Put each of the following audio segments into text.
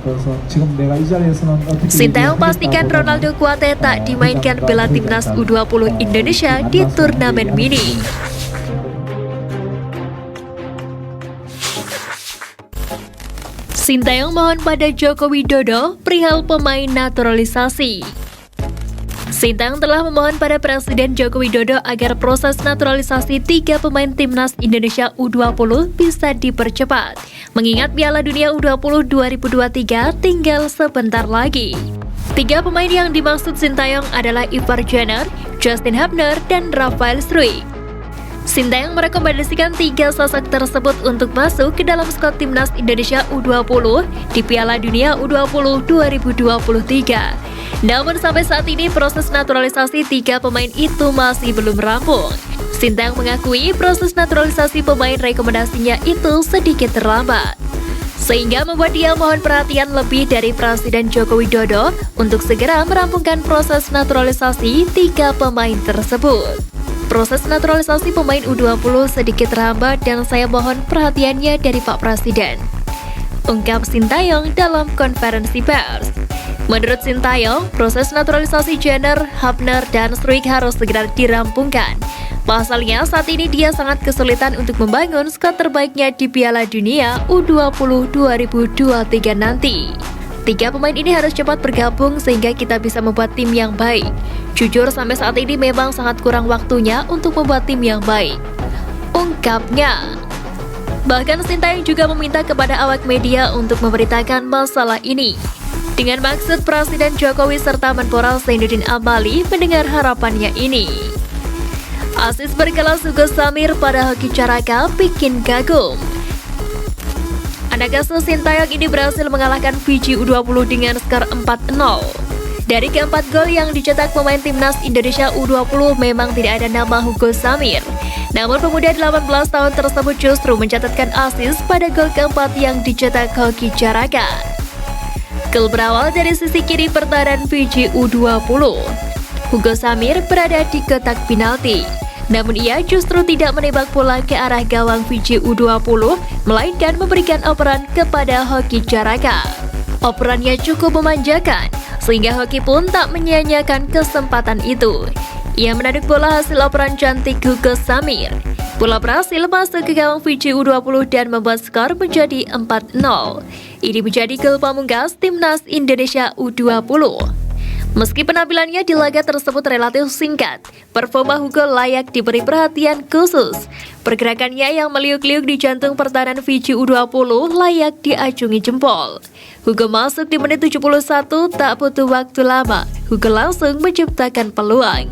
그래서 지금 내가 이 자리에서는 어떻게 Sintayong pastikan Ronaldo Kuate tak dimainkan bela timnas U20 Indonesia di turnamen mini. Sintayong mohon pada Joko Widodo perihal pemain naturalisasi. Sintayong telah memohon pada Presiden Joko Widodo agar proses naturalisasi 3 pemain timnas Indonesia U20 bisa dipercepat, mengingat Piala Dunia U20 2023 tinggal sebentar lagi. 3 pemain yang dimaksud Sintayong adalah Ivar Jenner, Justin Hubner, dan Rafael Struijk. Sintayong merekomendasikan 3 sosok tersebut untuk masuk ke dalam skuad timnas Indonesia U20 di Piala Dunia U20 2023. Namun sampai saat ini proses naturalisasi 3 pemain itu masih belum rampung. Sintayong mengakui proses naturalisasi pemain rekomendasinya itu sedikit terlambat, sehingga membuat dia mohon perhatian lebih dari Presiden Joko Widodo untuk segera merampungkan proses naturalisasi 3 pemain tersebut. Proses naturalisasi pemain U20 sedikit terhambat dan saya mohon perhatiannya dari Pak Presiden, ungkap Sintayong dalam konferensi pers. Menurut Sintayong, proses naturalisasi Jenner, Hubner, dan Struijk harus segera dirampungkan. Pasalnya, saat ini dia sangat kesulitan untuk membangun skuad terbaiknya di Piala Dunia U20 2023 nanti. 3 pemain ini harus cepat bergabung sehingga kita bisa membuat tim yang baik. Jujur, sampai saat ini memang sangat kurang waktunya untuk membuat tim yang baik, ungkapnya. Bahkan Sintayong juga meminta kepada awak media untuk memberitakan masalah ini, dengan maksud Presiden Jokowi serta Menpora Zainuddin Amali mendengar harapannya ini. Asis berkelas Hugo Samir pada hoki Caraka bikin kagum. Anak asuh Sintayong ini berhasil mengalahkan Fiji U20 dengan skor 4-0. Dari keempat gol yang dicetak pemain timnas Indonesia U20 memang tidak ada nama Hugo Samir. Namun pemuda 18 tahun tersebut justru mencatatkan asis pada gol keempat yang dicetak hoki Caraka. Gol berawal dari sisi kiri pertahanan Fiji U20. Hugo Samir berada di kotak penalti, namun ia justru tidak menembak bola ke arah gawang Fiji U20, melainkan memberikan operan kepada hoki Caraka. Operannya cukup memanjakan, sehingga hoki pun tak menyia-nyiakan kesempatan itu. Ia menaduk bola hasil operan cantik Hugo Samir. Bola berhasil masuk ke gawang Fiji U20 dan membuat skor menjadi 4-0. Ini menjadi gol pamungkas timnas Indonesia U20. Meski penampilannya di laga tersebut relatif singkat, performa Hugo layak diberi perhatian khusus. Pergerakannya yang meliuk-liuk di jantung pertahanan Fiji U20 layak diacungi jempol. Hugo masuk di menit 71, tak butuh waktu lama. Hugo langsung menciptakan peluang.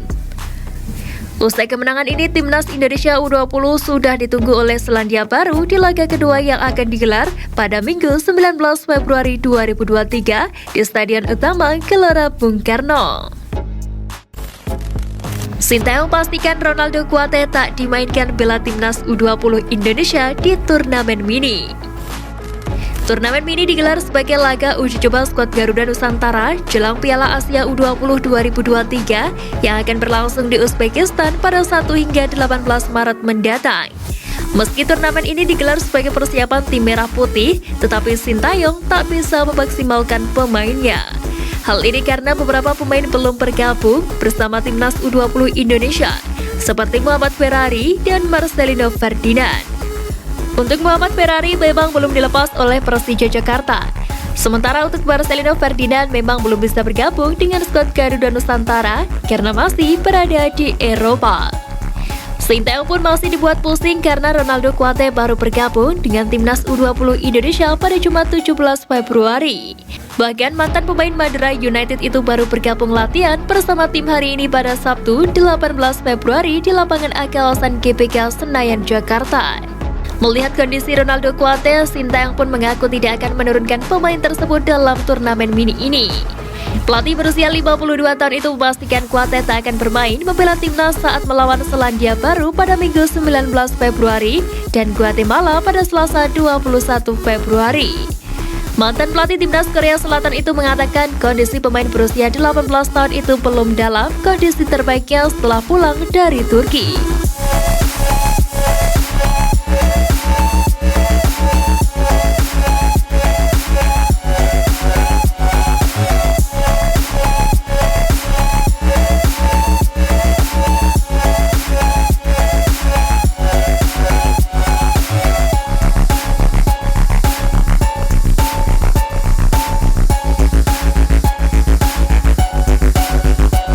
Usai kemenangan ini, timnas Indonesia U20 sudah ditunggu oleh Selandia Baru di laga kedua yang akan digelar pada Minggu 19 Februari 2023 di Stadion Utama Gelora Bung Karno. Sintayong pastikan Ronaldo Kuate tak dimainkan bela timnas U20 Indonesia di turnamen mini. Turnamen mini digelar sebagai laga uji coba skuad Garuda Nusantara jelang Piala Asia U20 2023 yang akan berlangsung di Uzbekistan pada 1 hingga 18 Maret mendatang. Meski turnamen ini digelar sebagai persiapan tim Merah Putih, tetapi Sintayong tak bisa memaksimalkan pemainnya. Hal ini karena beberapa pemain belum bergabung bersama timnas U20 Indonesia, seperti Muhammad Ferrari dan Marcelino Ferdinand. Untuk Muhammad Ferrari memang belum dilepas oleh Persija Jakarta. Sementara untuk Marcelino Ferdinand memang belum bisa bergabung dengan skuad Garuda Nusantara karena masih berada di Eropa. Sintayong pun masih dibuat pusing karena Ronaldo Kuate baru bergabung dengan timnas U20 Indonesia pada Jumat 17 Februari. Bahkan mantan pemain Madura United itu baru bergabung latihan bersama tim hari ini pada Sabtu 18 Februari di lapangan A kawasan GBK Senayan, Jakarta. Melihat kondisi Ronaldo Kuate, Sintayong pun mengaku tidak akan menurunkan pemain tersebut dalam turnamen mini ini. Pelatih berusia 52 tahun itu memastikan Kuate tak akan bermain membela timnas saat melawan Selandia Baru pada Minggu 19 Februari dan Guatemala pada Selasa 21 Februari. Mantan pelatih timnas Korea Selatan itu mengatakan kondisi pemain berusia 18 tahun itu belum dalam kondisi terbaiknya setelah pulang dari Turki.